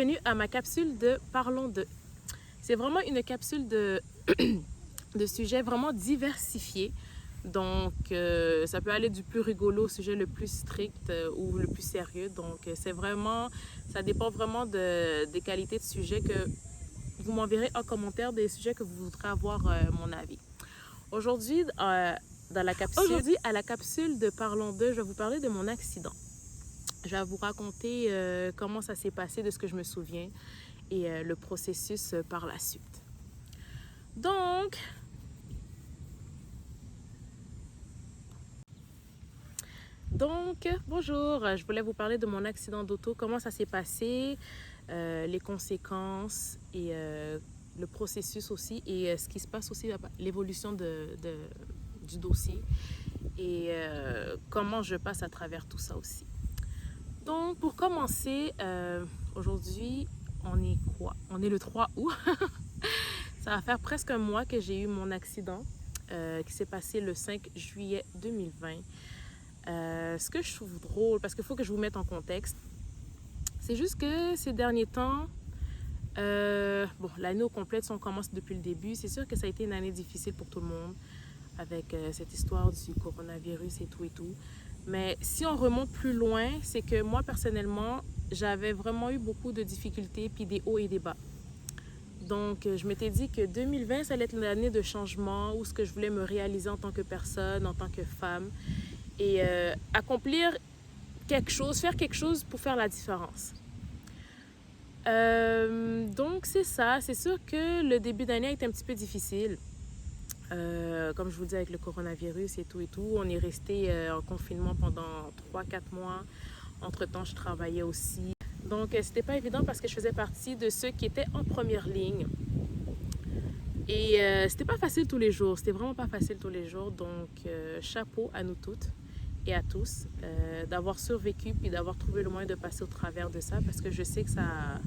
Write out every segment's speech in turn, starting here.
bienvenue à ma capsule de Parlons de. C'est vraiment une capsule de, de sujets vraiment diversifiés. Donc, ça peut aller du plus rigolo au sujet le plus strict ou le plus sérieux. Donc, c'est vraiment, ça dépend vraiment des qualités de sujets que vous m'enverrez en commentaire des sujets que vous voudrez avoir mon avis. Aujourd'hui, Aujourd'hui, à la capsule de Parlons de, je vais vous parler de mon accident. Je vais vous raconter comment ça s'est passé de ce que je me souviens et le processus par la suite. Donc, bonjour, je voulais vous parler de mon accident d'auto, comment ça s'est passé, les conséquences et le processus aussi et ce qui se passe aussi, l'évolution du dossier et comment je passe à travers tout ça aussi. Donc, pour commencer, aujourd'hui, on est quoi? On est le 3 août. Ça va faire presque un mois que j'ai eu mon accident qui s'est passé le 5 juillet 2020. Ce que je trouve drôle, parce qu'il faut que je vous mette en contexte, c'est juste que ces derniers temps, l'année au complet, si on commence depuis le début, c'est sûr que ça a été une année difficile pour tout le monde avec cette histoire du coronavirus et tout. Mais si on remonte plus loin, c'est que moi, personnellement, j'avais vraiment eu beaucoup de difficultés, puis des hauts et des bas. Donc, je m'étais dit que 2020, ça allait être l'année de changement, où ce que je voulais me réaliser en tant que personne, en tant que femme, et accomplir quelque chose, faire quelque chose pour faire la différence. Donc, c'est ça. C'est sûr que le début d'année a été un petit peu difficile. Comme je vous dis, avec le coronavirus et tout, on est resté en confinement pendant 3-4 mois. Entre-temps, je travaillais aussi. Donc, c'était pas évident parce que je faisais partie de ceux qui étaient en première ligne. Et c'était pas facile tous les jours. C'était vraiment pas facile tous les jours. Donc, chapeau à nous toutes et à tous d'avoir survécu puis d'avoir trouvé le moyen de passer au travers de ça parce que je sais que ça...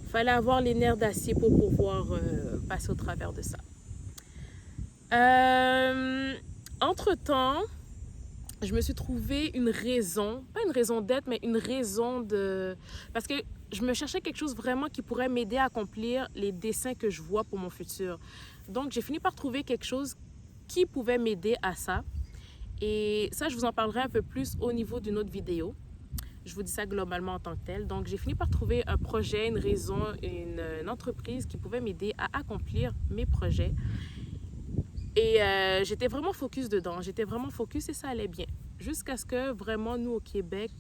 fallait avoir les nerfs d'acier pour pouvoir passer au travers de ça. Entre-temps, je me suis trouvé une raison, pas une raison d'être, mais une raison de... Parce que je me cherchais quelque chose vraiment qui pourrait m'aider à accomplir les desseins que je vois pour mon futur. Donc, j'ai fini par trouver quelque chose qui pouvait m'aider à ça. Et ça, je vous en parlerai un peu plus au niveau d'une autre vidéo. Je vous dis ça globalement en tant que tel. Donc, j'ai fini par trouver un projet, une raison, une entreprise qui pouvait m'aider à accomplir mes projets. Et j'étais vraiment focus dedans. J'étais vraiment focus et ça allait bien. Jusqu'à ce que vraiment, nous, au Québec,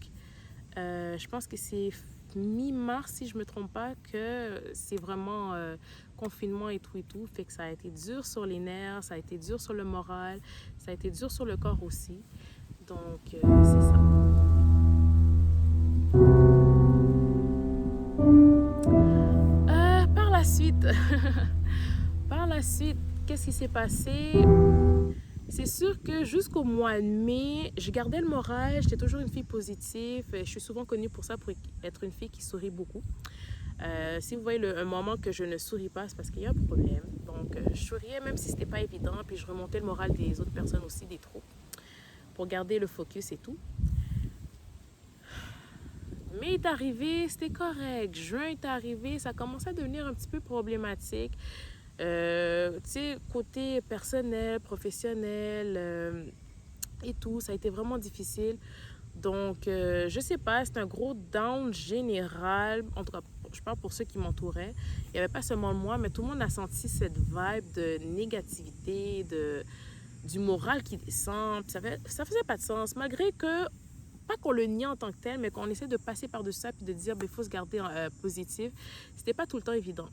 je pense que c'est mi-mars, si je ne me trompe pas, que c'est vraiment confinement et tout. Fait que ça a été dur sur les nerfs, ça a été dur sur le moral, ça a été dur sur le corps aussi. Donc, c'est ça. Par la suite, qu'est-ce qui s'est passé? C'est sûr que jusqu'au mois de mai, je gardais le moral, j'étais toujours une fille positive. Je suis souvent connue pour ça, pour être une fille qui sourit beaucoup. Si vous voyez un moment que je ne souris pas, c'est parce qu'il y a un problème. Donc, je souriais même si c'était pas évident, puis je remontais le moral des autres personnes aussi, des troupes, pour garder le focus et tout. Mai est arrivé, c'était correct. Juin est arrivé, ça commençait à devenir un petit peu problématique. Tu sais, côté personnel, professionnel et tout, ça a été vraiment difficile. Donc, je sais pas, c'est un gros down général. En tout cas, je parle pour ceux qui m'entouraient. Il n'y avait pas seulement moi, mais tout le monde a senti cette vibe de négativité, du moral qui descend. Ça faisait pas de sens, malgré que, pas qu'on le nie en tant que tel, mais qu'on essaie de passer par-dessus ça puis de dire, il faut se garder positif. C'était pas tout le temps évident.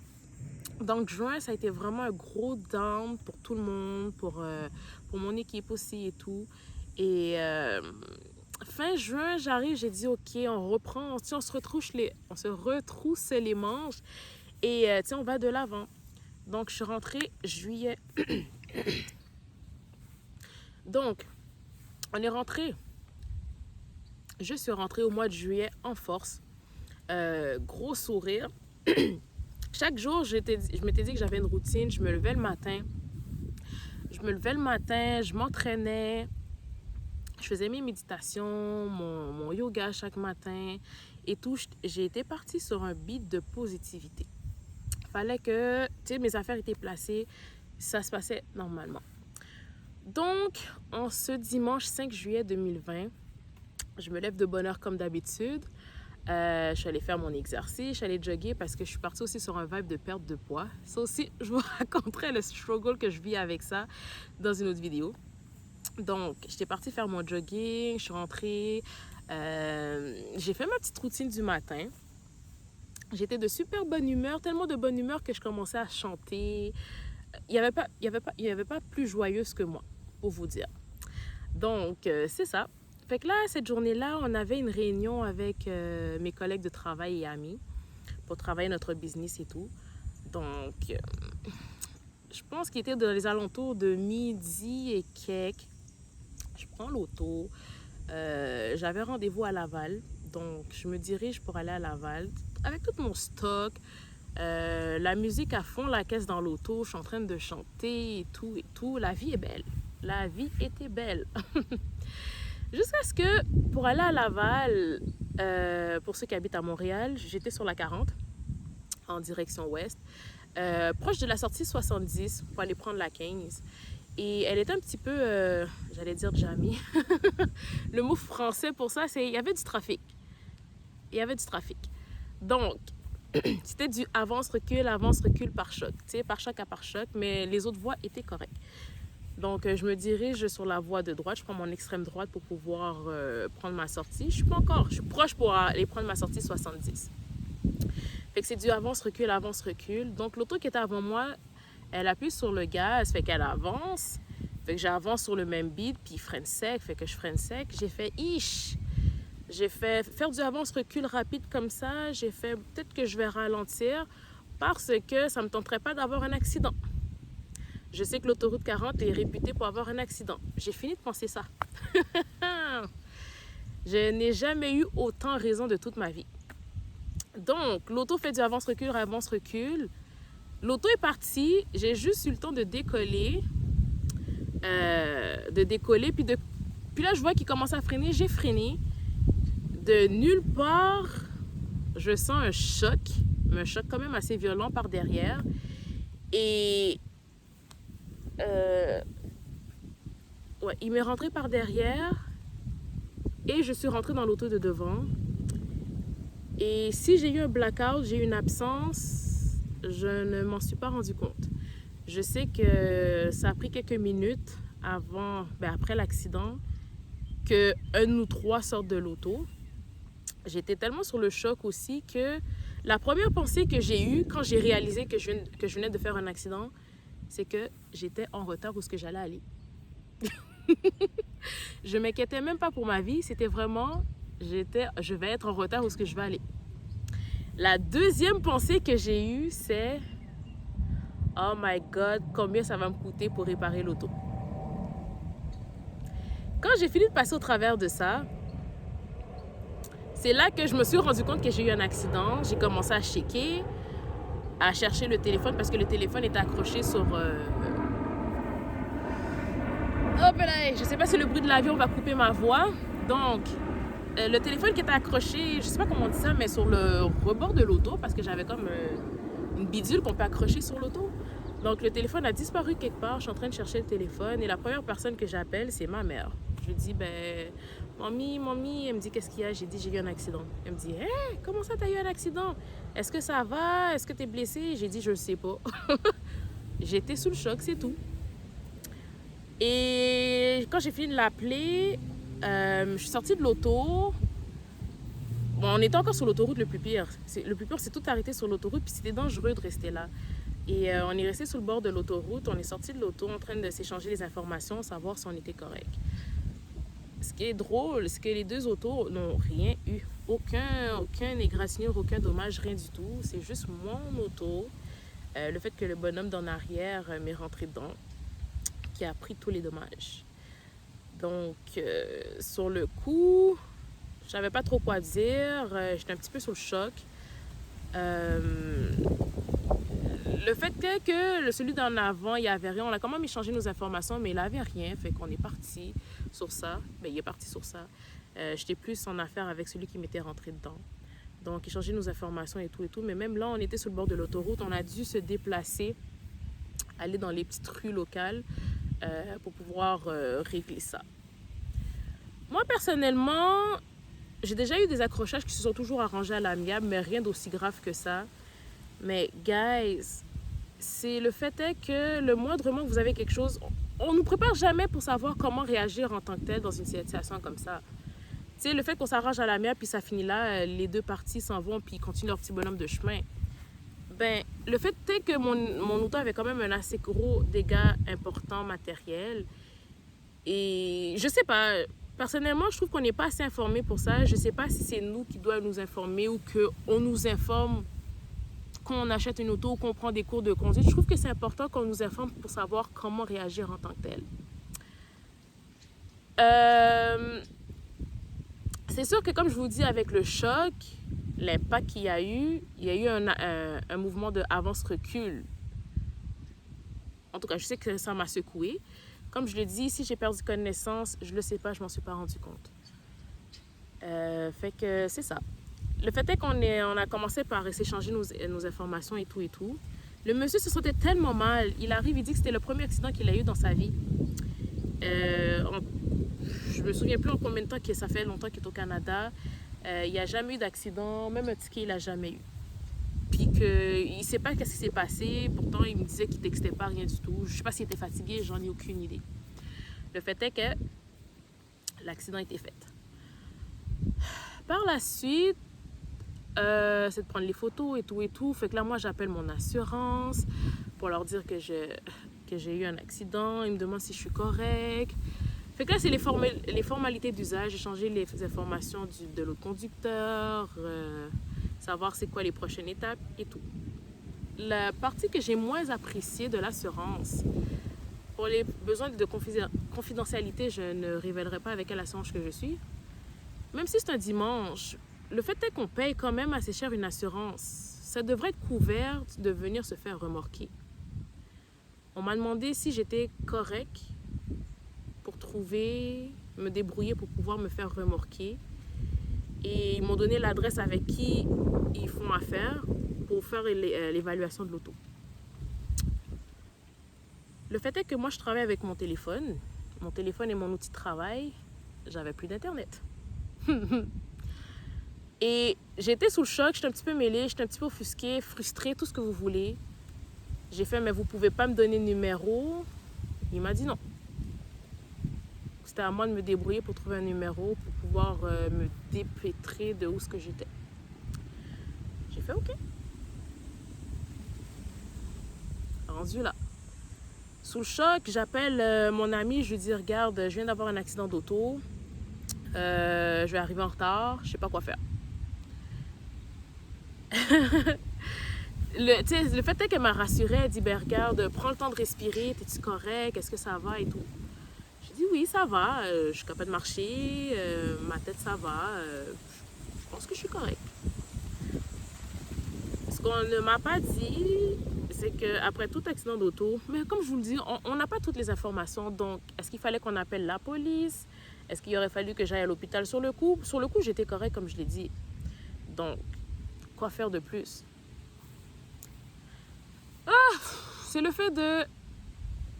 Donc, juin, ça a été vraiment un gros down pour tout le monde, pour mon équipe aussi et tout. Et fin juin, j'arrive, j'ai dit, OK, on reprend, on se retrousse les manches et on va de l'avant. Donc, je suis rentrée juillet. Donc, on est rentré. Je suis rentrée au mois de juillet en force. Gros sourire. Chaque jour, je m'étais dit que j'avais une routine. Je me levais le matin, je m'entraînais, je faisais mes méditations, mon yoga chaque matin. et tout. J'ai été partie sur un beat de positivité. Fallait que, tu sais, mes affaires étaient placées, ça se passait normalement. Donc, en ce dimanche 5 juillet 2020, je me lève de bonne heure comme d'habitude. Je suis allée faire mon exercice, je suis allée jogger parce que je suis partie aussi sur un vibe de perte de poids. Ça aussi, je vous raconterai le struggle que je vis avec ça dans une autre vidéo. Donc, j'étais partie faire mon jogging, je suis rentrée, j'ai fait ma petite routine du matin. J'étais de super bonne humeur, tellement de bonne humeur que je commençais à chanter. Il y avait pas plus joyeuse que moi, pour vous dire. Donc, c'est ça. Fait que là, cette journée-là, on avait une réunion avec mes collègues de travail et amis pour travailler notre business et tout. Donc, je pense qu'il était dans les alentours de midi et quelques. Je prends l'auto. J'avais rendez-vous à Laval. Donc, je me dirige pour aller à Laval avec tout mon stock. La musique à fond, la caisse dans l'auto. Je suis en train de chanter et tout et tout. La vie est belle. La vie était belle. Jusqu'à ce que, pour aller à Laval, pour ceux qui habitent à Montréal, j'étais sur la 40, en direction ouest, proche de la sortie 70, pour aller prendre la 15. Et elle était un petit peu, j'allais dire jammy. Le mot français pour ça, c'est il y avait du trafic. Il y avait du trafic. Donc, c'était du avance-recul par choc. Tu sais, par choc à par choc, mais les autres voies étaient correctes. Donc, je me dirige sur la voie de droite. Je prends mon extrême droite pour pouvoir prendre ma sortie. Je suis proche pour aller prendre ma sortie 70. Fait que c'est du avance-recul. Donc, l'auto qui était avant moi, elle appuie sur le gaz, fait qu'elle avance. Fait que j'avance sur le même beat, puis freine sec, fait que je freine sec. J'ai fait ish. J'ai fait faire du avance-recul rapide comme ça. J'ai fait peut-être que je vais ralentir parce que ça ne me tenterait pas d'avoir un accident. Je sais que l'autoroute 40 est réputée pour avoir un accident. J'ai fini de penser ça. Je n'ai jamais eu autant raison de toute ma vie. Donc, l'auto fait du avance-recul. L'auto est partie. J'ai juste eu le temps de décoller. Puis là, je vois qu'il commence à freiner. J'ai freiné. De nulle part, je sens un choc quand même assez violent par derrière. Et ouais, il m'est rentré par derrière et je suis rentrée dans l'auto de devant. Et si j'ai eu un blackout, j'ai eu une absence, je ne m'en suis pas rendu compte. Je sais que ça a pris quelques minutes après l'accident, qu'un de nous trois sorte de l'auto. J'étais tellement sur le choc aussi que la première pensée que j'ai eue quand j'ai réalisé que je venais de faire un accident, c'est que j'étais en retard où ce que j'allais aller. Je m'inquiétais même pas pour ma vie, c'était vraiment, je vais être en retard où ce que je vais aller. La deuxième pensée que j'ai eue, c'est oh my God, combien ça va me coûter pour réparer l'auto. Quand j'ai fini de passer au travers de ça, c'est là que je me suis rendu compte que j'ai eu un accident. J'ai commencé à checker, à chercher le téléphone parce que le téléphone était accroché sur... Hop là, je sais pas si le bruit de l'avion va couper ma voix. Donc, le téléphone qui était accroché, je sais pas comment on dit ça, mais sur le rebord de l'auto parce que j'avais comme une bidule qu'on peut accrocher sur l'auto. Donc, le téléphone a disparu quelque part. Je suis en train de chercher le téléphone et la première personne que j'appelle, c'est ma mère. Je lui dis, mamie, elle me dit, qu'est-ce qu'il y a? J'ai dit, j'ai eu un accident. Elle me dit, hey, comment ça, t'as eu un accident? Est-ce que ça va? Est-ce que t'es blessée? J'ai dit, je ne sais pas. J'étais sous le choc, c'est tout. Et quand j'ai fini de l'appeler, je suis sortie de l'auto. Bon, on était encore sur l'autoroute, le plus pire. Le plus pire, c'est tout arrêté sur l'autoroute, puis c'était dangereux de rester là. Et on est resté sur le bord de l'autoroute, on est sorti de l'auto en train de s'échanger les informations, savoir si on était correct. Ce qui est drôle, c'est que les deux autos n'ont rien eu. Aucun égratignure, aucun dommage, rien du tout. C'est juste mon auto. Le fait que le bonhomme d'en arrière m'est rentré dedans, qui a pris tous les dommages. Donc, sur le coup, je savais pas trop quoi dire. J'étais un petit peu sous le choc. Le fait que celui d'en avant, il n'y avait rien, on a quand même échangé nos informations, mais il n'avait rien, fait qu'on est parti sur ça. Ben, il est parti sur ça. J'étais plus en affaire avec celui qui m'était rentré dedans. Donc, échanger nos informations et tout et tout. Mais même là, on était sur le bord de l'autoroute. On a dû se déplacer, aller dans les petites rues locales pour pouvoir régler ça. Moi, personnellement, j'ai déjà eu des accrochages qui se sont toujours arrangés à l'amiable, mais rien d'aussi grave que ça. Mais, guys, c'est le fait est que le moindrement que vous avez quelque chose, on ne nous prépare jamais pour savoir comment réagir en tant que tel dans une situation comme ça. Tu sais, le fait qu'on s'arrange à l'amiable, puis ça finit là, les deux parties s'en vont, puis ils continuent leur petit bonhomme de chemin. Ben, le fait est que mon auto avait quand même un assez gros dégât important matériel. Et je sais pas, personnellement, je trouve qu'on n'est pas assez informé pour ça. Je sais pas si c'est nous qui doivons nous informer ou qu'on nous informe quand on achète une auto ou qu'on prend des cours de conduite. Je trouve que c'est important qu'on nous informe pour savoir comment réagir en tant que tel. C'est sûr que comme je vous dis, avec le choc, l'impact qu'il y a eu un mouvement de avance-recul. En tout cas, je sais que ça m'a secoué. Comme je le dis, si j'ai perdu connaissance, je le sais pas, je m'en suis pas rendu compte. Fait que c'est ça. Le fait est on a commencé par s'échanger nos informations et tout et tout. Le monsieur se sentait tellement mal. Il arrive, il dit que c'était le premier accident qu'il a eu dans sa vie. Je me souviens plus en combien de temps que ça fait longtemps qu'il est au Canada. Il n'y a jamais eu d'accident, même un ticket, il n'a jamais eu. Puis qu'il ne sait pas qu'est-ce qui s'est passé. Pourtant, il me disait qu'il ne textait pas, rien du tout. Je ne sais pas s'il était fatigué, j'en ai aucune idée. Le fait est que l'accident a été fait. Par la suite, c'est de prendre les photos et tout et tout. Fait que là, moi, j'appelle mon assurance pour leur dire que j'ai eu un accident. Ils me demandent si je suis correcte. Fait que là, c'est les formalités d'usage, échanger les informations de l'autre conducteur, savoir c'est quoi les prochaines étapes et tout. La partie que j'ai moins appréciée de l'assurance, pour les besoins de confidentialité, je ne révélerai pas avec quelle assurance que je suis. Même si c'est un dimanche, le fait est qu'on paye quand même assez cher une assurance. Ça devrait être couvert de venir se faire remorquer. On m'a demandé si j'étais correcte pour me débrouiller pour pouvoir me faire remorquer. Et ils m'ont donné l'adresse avec qui ils font affaire pour faire l'évaluation de l'auto. Le fait est que moi, je travaille avec mon téléphone. Mon téléphone est mon outil de travail. J'avais plus d'Internet. Et j'étais sous le choc, j'étais un petit peu mêlée, j'étais un petit peu offusquée, frustrée, tout ce que vous voulez. J'ai fait, mais vous pouvez pas me donner le numéro. Il m'a dit non. C'était à moi de me débrouiller pour trouver un numéro, pour pouvoir me dépêtrer de où ce que j'étais. J'ai fait OK. Rendu là. Sous le choc, j'appelle mon ami, je lui dis, regarde, je viens d'avoir un accident d'auto. Je vais arriver en retard, je sais pas quoi faire. Le fait est qu'elle m'a rassurée, elle dit, ben regarde, prends le temps de respirer, t'es-tu correct, est-ce que ça va et tout. J'ai dit oui, ça va, je suis capable de marcher, ma tête ça va, je pense que je suis correcte. Ce qu'on ne m'a pas dit, c'est qu'après tout accident d'auto, mais comme je vous le dis, on n'a pas toutes les informations, donc est-ce qu'il fallait qu'on appelle la police? Est-ce qu'il aurait fallu que j'aille à l'hôpital sur le coup? Sur le coup, j'étais correcte comme je l'ai dit. Donc, quoi faire de plus? C'est le fait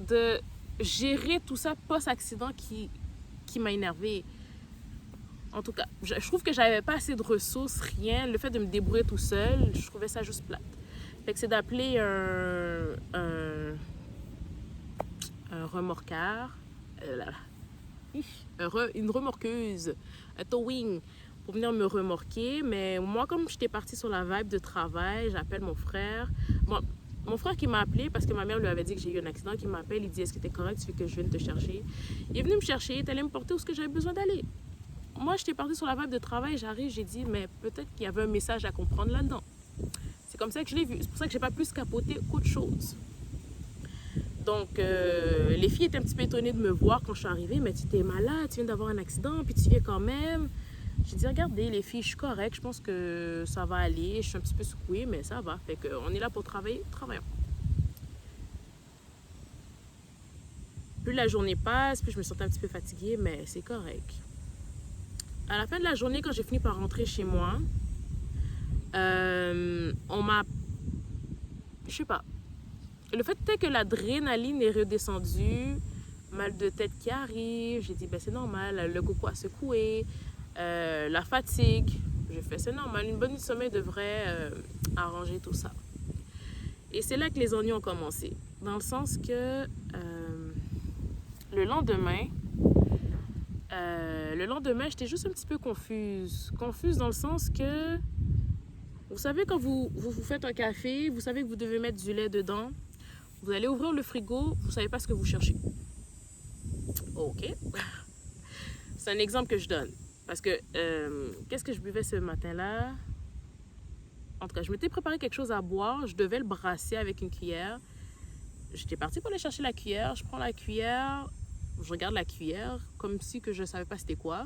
de gérer tout ça post-accident qui m'a énervée. En tout cas, je trouve que j'avais pas assez de ressources, rien. Le fait de me débrouiller tout seul, je trouvais ça juste plate. Fait que c'est d'appeler un remorqueur, une remorqueuse, un towing, pour venir me remorquer. Mais moi, comme j'étais partie sur la vibe de travail, j'appelle mon frère. Mon frère qui m'a appelé, parce que ma mère lui avait dit que j'ai eu un accident, qui m'appelle, il dit, est-ce que t'es correct, tu veux que je vienne te chercher? Il est venu me chercher, il est allé me porter où est-ce que j'avais besoin d'aller. Moi, j'étais partie sur la vibe de travail, j'arrive, j'ai dit, mais peut-être qu'il y avait un message à comprendre là-dedans. C'est comme ça que je l'ai vu. C'est pour ça que j'ai pas plus capoté qu'autre chose. Donc, les filles étaient un petit peu étonnées de me voir quand je suis arrivée. Mais tu t'es malade, tu viens d'avoir un accident, puis tu viens quand même. J'ai dit, regardez, les filles, je suis correcte, je pense que ça va aller. Je suis un petit peu secouée, mais ça va. Fait qu'on est là pour travailler, travaillons. Plus la journée passe, plus je me sentais un petit peu fatiguée, mais c'est correct. À la fin de la journée, quand j'ai fini par rentrer chez moi, On m'a... Je sais pas. Le fait est que l'adrénaline est redescendue, mal de tête qui arrive, j'ai dit, ben c'est normal, le coco a secoué, la fatigue, j'ai fait, c'est normal, une bonne nuit de sommeil devrait arranger tout ça. Et c'est là que les ennuis ont commencé, dans le sens que le lendemain, j'étais juste un petit peu confuse. Confuse dans le sens que, vous savez, quand vous faites un café, vous savez que vous devez mettre du lait dedans, vous allez ouvrir le frigo, vous ne savez pas ce que vous cherchez. Ok. C'est un exemple que je donne. Parce que, qu'est-ce que je buvais ce matin-là? En tout cas, je m'étais préparé quelque chose à boire, je devais le brasser avec une cuillère. J'étais partie pour aller chercher la cuillère, je prends la cuillère, je regarde la cuillère, comme si que je ne savais pas c'était quoi.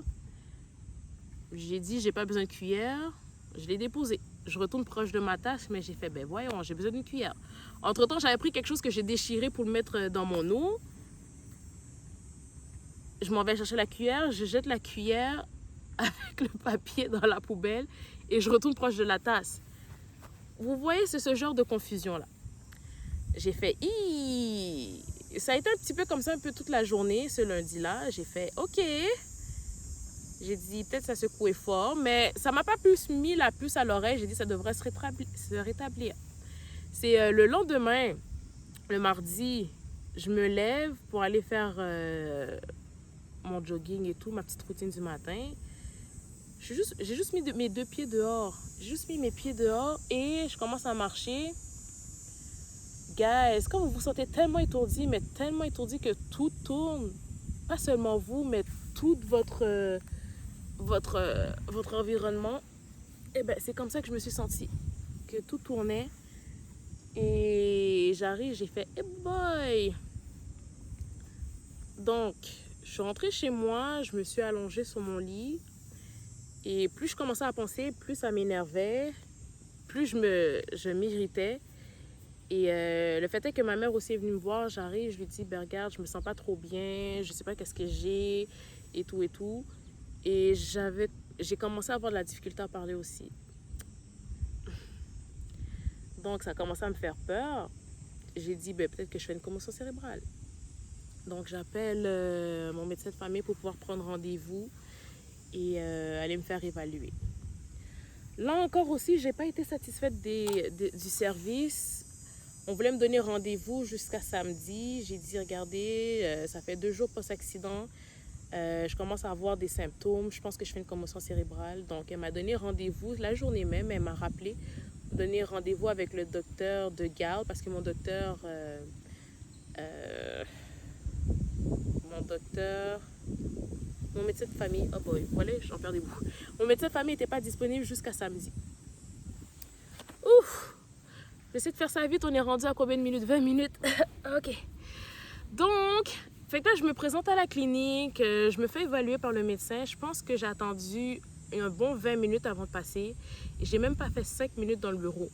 J'ai dit, j'ai pas besoin de cuillère, je l'ai déposée. Je retourne proche de ma tasse, mais j'ai fait, ben voyons, j'ai besoin d'une cuillère. Entre-temps, j'avais pris quelque chose que j'ai déchiré pour le mettre dans mon eau. Je m'en vais chercher la cuillère, je jette la cuillère avec le papier dans la poubelle et je retourne proche de la tasse. Vous voyez, c'est ce genre de confusion-là. J'ai fait, ça a été un petit peu comme ça un peu toute la journée, ce lundi-là. J'ai fait, ok. J'ai dit, peut-être ça secouait fort, mais ça m'a pas plus mis la puce à l'oreille. J'ai dit, ça devrait se rétablir. C'est le lendemain, le mardi, je me lève pour aller faire mon jogging et tout, ma petite routine du matin. J'ai juste mis mes 2 pieds dehors. J'ai juste mis mes pieds dehors et je commence à marcher. Guys, quand vous vous sentez tellement étourdi, mais tellement étourdi que tout tourne, pas seulement vous, mais tout votre environnement, et ben c'est comme ça que je me suis sentie. Que tout tournait. Et j'arrive, j'ai fait, hey boy! Donc, je suis rentrée chez moi, je me suis allongée sur mon lit. Et plus je commençais à penser, plus ça m'énervait, plus je m'irritais. Et le fait est que ma mère aussi est venue me voir, j'arrive, je lui dis, ben regarde, je me sens pas trop bien, je sais pas qu'est-ce que j'ai, et tout et tout. Et j'ai commencé à avoir de la difficulté à parler aussi. Donc ça a commencé à me faire peur. J'ai dit, ben peut-être que je fais une commotion cérébrale. Donc j'appelle mon médecin de famille pour pouvoir prendre rendez-vous et aller me faire évaluer. Là encore aussi, j'ai pas été satisfaite du service. On voulait me donner rendez-vous jusqu'à samedi. J'ai dit, regardez, ça fait 2 jours post-accident. Je commence à avoir des symptômes. Je pense que je fais une commotion cérébrale. Donc, elle m'a donné rendez-vous la journée même. Elle m'a rappelé pour donner rendez-vous avec le docteur de garde parce que mon docteur, mon médecin de famille, oh boy, voilà, j'en perds des bouts. Mon médecin de famille n'était pas disponible jusqu'à samedi. Ouf! J'essaie de faire ça vite, on est rendu à combien de minutes? 20 minutes. Ok. Donc, fait que là, je me présente à la clinique, je me fais évaluer par le médecin. Je pense que j'ai attendu un bon 20 minutes avant de passer. Et j'ai même pas fait 5 minutes dans le bureau.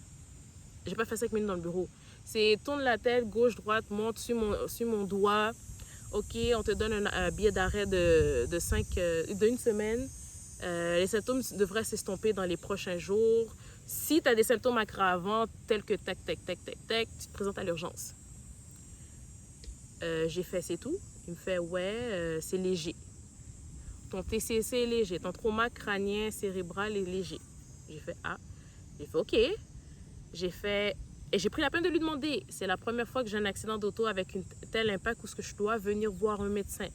J'ai pas fait 5 minutes dans le bureau. C'est tourne la tête, gauche, droite, monte sur mon doigt. Ok, on te donne un billet d'arrêt d'une semaine. Les symptômes devraient s'estomper dans les prochains jours. Si tu as des symptômes aggravants tels que tac, tac, tac, tac, tac, tu te présentes à l'urgence. J'ai fait, c'est tout. Il me fait, ouais, c'est léger. Ton TCC est léger. Ton trauma crânien cérébral est léger. J'ai fait, ah. J'ai fait, ok. Et j'ai pris la peine de lui demander. C'est la première fois que j'ai un accident d'auto avec un tel impact où ce que je dois venir voir un médecin.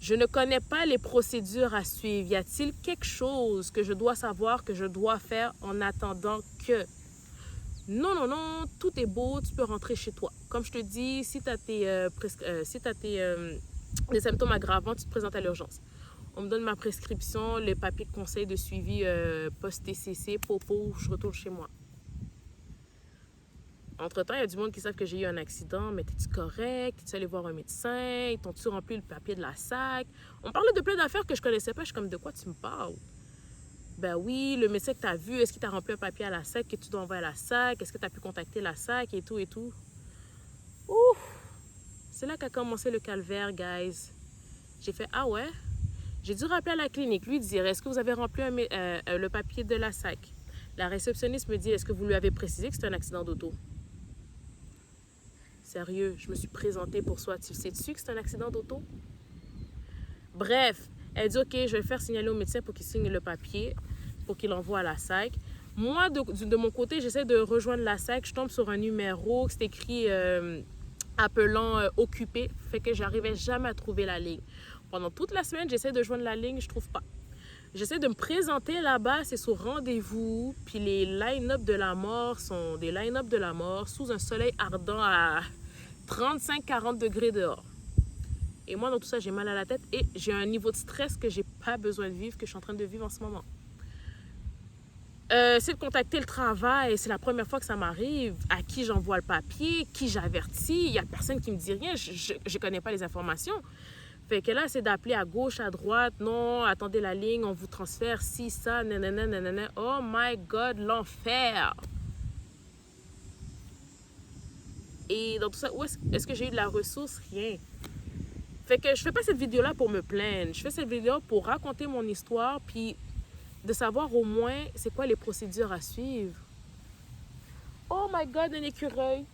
Je ne connais pas les procédures à suivre. Y a-t-il quelque chose que je dois savoir, que je dois faire en attendant que... Non, non, non, tout est beau, tu peux rentrer chez toi. Comme je te dis, si tu as des symptômes aggravants, tu te présentes à l'urgence. On me donne ma prescription, les papiers de conseil de suivi post-TCC, popo, je retourne chez moi. Entre-temps, il y a du monde qui savent que j'ai eu un accident, mais t'es-tu correct? T'es-tu allé voir un médecin? Ils t'ont-tu rempli le papier de la SAC? On parlait de plein d'affaires que je connaissais pas. Je suis comme, de quoi tu me parles? Ben oui, le médecin que tu as vu, est-ce qu'il t'a rempli un papier à la SAC que tu dois envoyer à la SAC? Est-ce que tu as pu contacter la SAC et tout et tout? Ouf! C'est là qu'a commencé le calvaire, guys. J'ai fait, ah ouais? J'ai dû rappeler à la clinique, lui dire, est-ce que vous avez rempli le papier de la SAC? La réceptionniste me dit, est-ce que vous lui avez précisé que c'était un accident d'auto? Sérieux, je me suis présentée pour soi. Tu sais-tu que c'est un accident d'auto? Bref, elle dit, OK, je vais le faire signaler au médecin pour qu'il signe le papier, pour qu'il l'envoie à la SAC. Moi, de mon côté, j'essaie de rejoindre la SAC. Je tombe sur un numéro, c'est écrit appelant occupé, fait que j'arrivais jamais à trouver la ligne. Pendant toute la semaine, j'essaie de joindre la ligne, je trouve pas. J'essaie de me présenter là-bas, c'est sur rendez-vous, puis les line-up de la mort sont des line-up de la mort sous un soleil ardent à 35-40 degrés dehors. Et moi, dans tout ça, j'ai mal à la tête et j'ai un niveau de stress que j'ai pas besoin de vivre, que je suis en train de vivre en ce moment. C'est de contacter le travail, c'est la première fois que ça m'arrive, à qui j'envoie le papier, qui j'avertis, il n'y a personne qui me dit rien, je connais pas les informations. Fait que là, c'est d'appeler à gauche, à droite, non, attendez la ligne, on vous transfère, si, ça, nanana, nanana. Oh my God, l'enfer! Et dans tout ça, où est-ce que j'ai eu de la ressource? Rien. Fait que je fais pas cette vidéo-là pour me plaindre, je fais cette vidéo pour raconter mon histoire, puis de savoir au moins c'est quoi les procédures à suivre. Oh my God, un écureuil!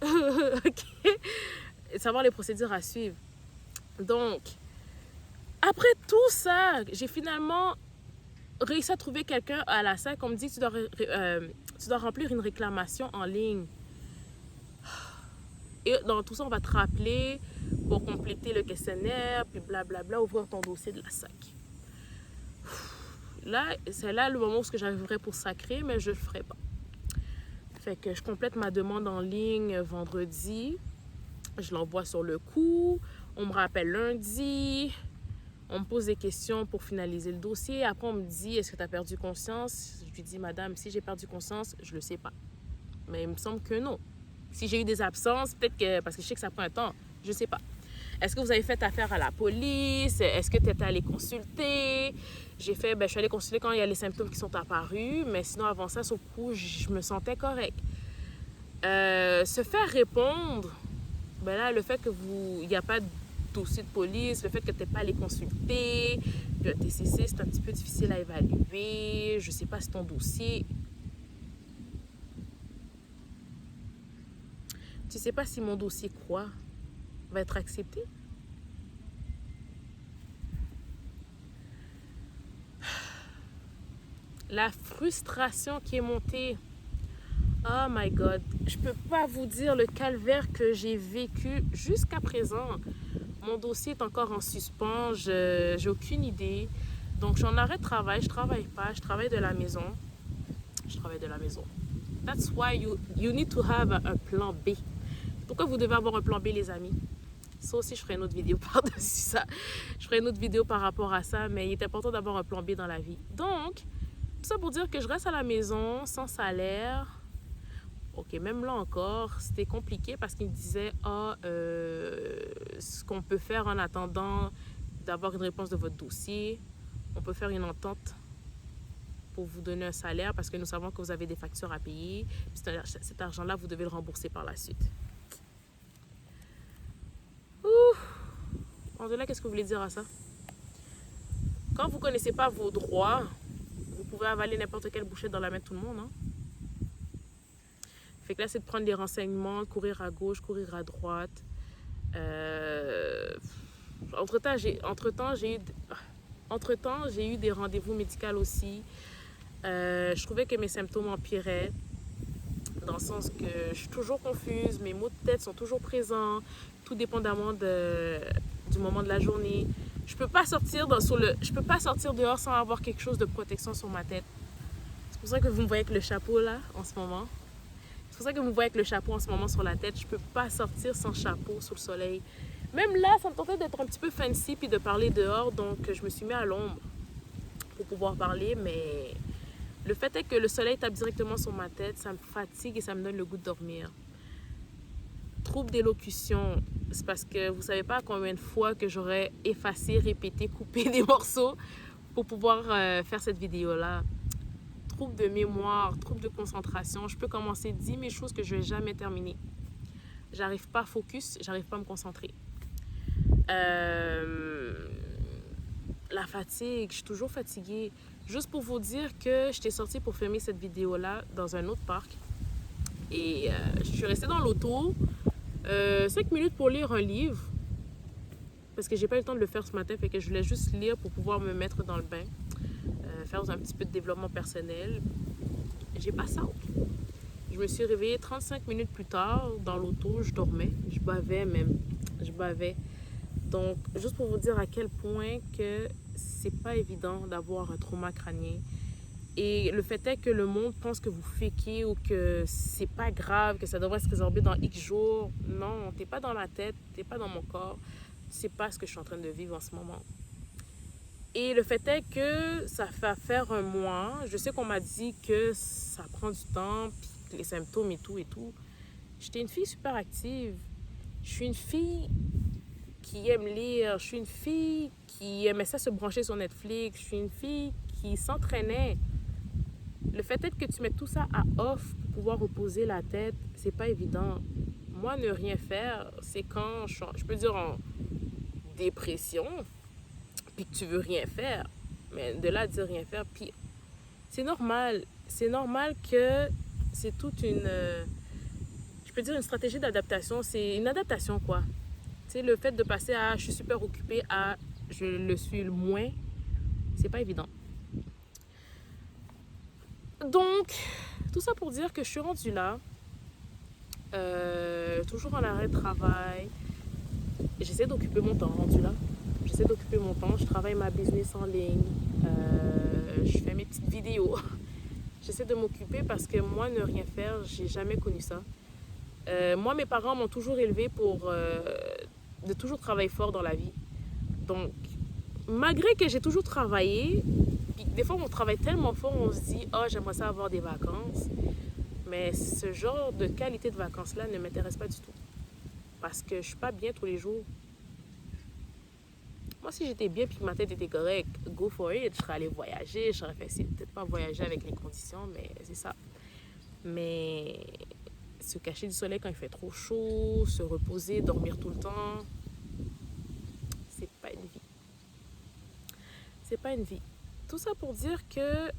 OK? Savoir les procédures à suivre. Donc, après tout ça, j'ai finalement réussi à trouver quelqu'un à la SAC. On me dit que tu dois remplir une réclamation en ligne. Et dans tout ça, on va te rappeler pour compléter le questionnaire, puis blablabla, ouvrir ton dossier de la SAC. Là, c'est là le moment où j'arriverai pour sacrer, mais je ne le ferai pas. Fait que je complète ma demande en ligne vendredi. Je l'envoie sur le coup. On me rappelle lundi. On me pose des questions pour finaliser le dossier. Après, on me dit, est-ce que tu as perdu conscience? Je lui dis, madame, si j'ai perdu conscience, je ne le sais pas. Mais il me semble que non. Si j'ai eu des absences, peut-être que, parce que je sais que ça prend un temps, je ne sais pas. Est-ce que vous avez fait affaire à la police? Est-ce que tu étais allé consulter? J'ai fait, je suis allée consulter quand il y a les symptômes qui sont apparus, mais sinon, avant ça, sur le coup, je me sentais correcte. Se faire répondre, là, le fait il n'y a pas de dossier de police, le fait que tu n'es pas allé consulter, le TCC, c'est un petit peu difficile à évaluer. Je ne sais pas si ton dossier... Tu ne sais pas si mon dossier va être accepté. La frustration qui est montée. Oh my God. Je ne peux pas vous dire le calvaire que j'ai vécu jusqu'à présent. Mon dossier est encore en suspens. J'ai aucune idée. Donc, je suis en arrêt de travail. Je ne travaille pas. Je travaille de la maison. That's why you need to have un plan B. Pourquoi vous devez avoir un plan B, les amis? Ça aussi, je ferai une autre vidéo par-dessus ça. Je ferai une autre vidéo par rapport à ça, mais il est important d'avoir un plan B dans la vie. Donc, tout ça pour dire que je reste à la maison, sans salaire. OK, même là encore, c'était compliqué parce qu'il me disait ce qu'on peut faire en attendant d'avoir une réponse de votre dossier, on peut faire une entente pour vous donner un salaire parce que nous savons que vous avez des factures à payer. Puis cet argent-là, vous devez le rembourser par la suite. Là, qu'est-ce que vous voulez dire à ça? Quand vous ne connaissez pas vos droits, vous pouvez avaler n'importe quelle bouchette dans la main de tout le monde. Hein? Fait que là, c'est de prendre des renseignements, courir à gauche, courir à droite. Entre-temps, j'ai eu des rendez-vous médicaux aussi. Je trouvais que mes symptômes empiraient. Dans le sens que je suis toujours confuse, mes maux de tête sont toujours présents, tout dépendamment du moment de la journée. Je peux pas sortir dehors sans avoir quelque chose de protection sur ma tête. C'est pour ça que vous me voyez avec le chapeau là en ce moment. C'est pour ça que vous me voyez avec le chapeau en ce moment sur la tête. Je peux pas sortir sans chapeau sous le soleil. Même là, ça me tentait d'être un petit peu fancy puis de parler dehors, donc je me suis mis à l'ombre pour pouvoir parler, mais le fait est que le soleil tape directement sur ma tête, ça me fatigue et ça me donne le goût de dormir. Trouble d'élocution, c'est parce que vous savez pas combien de fois que j'aurais effacé, répété, coupé des morceaux pour pouvoir faire cette vidéo-là. Trouble de mémoire, trouble de concentration. Je peux commencer 10 000 choses que je vais jamais terminer. J'arrive pas à focus, j'arrive pas à me concentrer. La fatigue, je suis toujours fatiguée. Juste pour vous dire que j'étais sortie pour filmer cette vidéo-là dans un autre parc. Et je suis restée dans l'auto 5 minutes pour lire un livre. Parce que j'ai pas eu le temps de le faire ce matin, fait que je voulais juste lire pour pouvoir me mettre dans le bain. Faire un petit peu de développement personnel. J'ai pas ça. Je me suis réveillée 35 minutes plus tard dans l'auto, je dormais, je bavais même, je bavais. Donc, juste pour vous dire à quel point que c'est pas évident d'avoir un trauma crânien. Et le fait est que le monde pense que vous fakez ou que c'est pas grave, que ça devrait se résorber dans X jours. Non, t'es pas dans ma tête, t'es pas dans mon corps. C'est pas ce que je suis en train de vivre en ce moment. Et le fait est que ça va faire un mois. Je sais qu'on m'a dit que ça prend du temps, puis les symptômes et tout et tout. J'étais une fille super active. Je suis une fille qui aime lire. Je suis une fille qui aimait ça se brancher sur Netflix. Je suis une fille qui s'entraînait. Le fait est que tu mets tout ça à off pour pouvoir reposer la tête, c'est pas évident. Moi, ne rien faire, c'est quand je peux dire en dépression, puis que tu veux rien faire. Mais de là à dire rien faire, puis c'est normal. C'est normal que c'est toute une... je peux dire une stratégie d'adaptation. C'est une adaptation, quoi. Tu sais, le fait de passer à je suis super occupée à je le suis moins, c'est pas évident. Donc, tout ça pour dire que je suis rendue là, toujours en arrêt de travail. J'essaie d'occuper mon temps, rendue là. J'essaie d'occuper mon temps, je travaille ma business en ligne, je fais mes petites vidéos. J'essaie de m'occuper parce que moi, ne rien faire, j'ai jamais connu ça. Moi, mes parents m'ont toujours élevée pour de toujours travailler fort dans la vie. Donc, malgré que j'ai toujours travaillé, puis des fois on travaille tellement fort, on se dit « Ah, j'aimerais ça avoir des vacances ». Mais ce genre de qualité de vacances-là ne m'intéresse pas du tout. Parce que je suis pas bien tous les jours. Moi, si j'étais bien puis que ma tête était correcte, go for it. Je serais allée voyager, je serais fait peut-être pas voyager avec les conditions, mais c'est ça. Mais se cacher du soleil quand il fait trop chaud, se reposer, dormir tout le temps, c'est pas une vie. C'est pas une vie. Tout ça pour dire que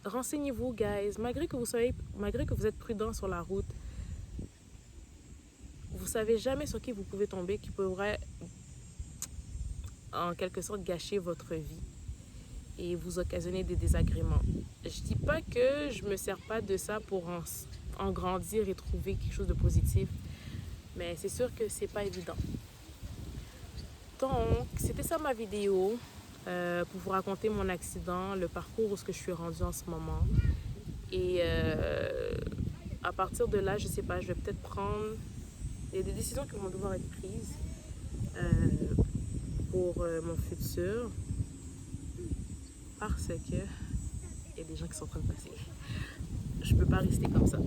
renseignez-vous, guys. Malgré que vous êtes prudent sur la route, vous savez jamais sur qui vous pouvez tomber qui pourrait en quelque sorte gâcher votre vie et vous occasionner des désagréments. Je dis pas que je me sers pas de ça pour en grandir et trouver quelque chose de positif, mais c'est sûr que c'est pas évident. Donc, c'était ça ma vidéo. Pour vous raconter mon accident, le parcours où je suis rendue en ce moment. Et à partir de là, je sais pas, je vais peut-être prendre... Il y a des décisions qui vont devoir être prises pour mon futur. Parce que il y a des gens qui sont en train de passer. Je peux pas rester comme ça.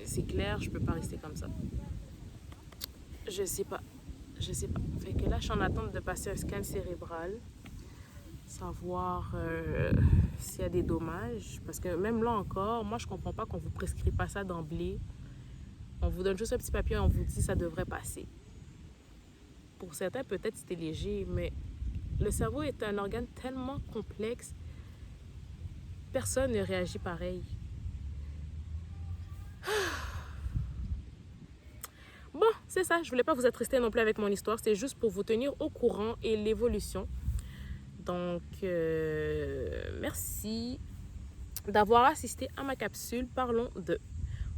C'est clair, je peux pas rester comme ça. Je sais pas. Fait que là, je suis en attente de passer un scan cérébral. Savoir s'il y a des dommages. Parce que même là encore, moi, je comprends pas qu'on vous prescrit pas ça d'emblée. On vous donne juste un petit papier et on vous dit ça devrait passer. Pour certains, peut-être c'était léger, mais le cerveau est un organe tellement complexe, personne ne réagit pareil. Bon, c'est ça. Je voulais pas vous attrister non plus avec mon histoire. C'est juste pour vous tenir au courant et l'évolution. Donc, merci d'avoir assisté à ma capsule. Parlons de...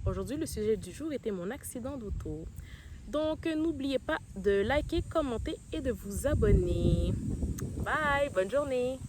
Aujourd'hui, le sujet du jour était mon accident d'auto. Donc, n'oubliez pas de liker, commenter et de vous abonner. Bye, bonne journée.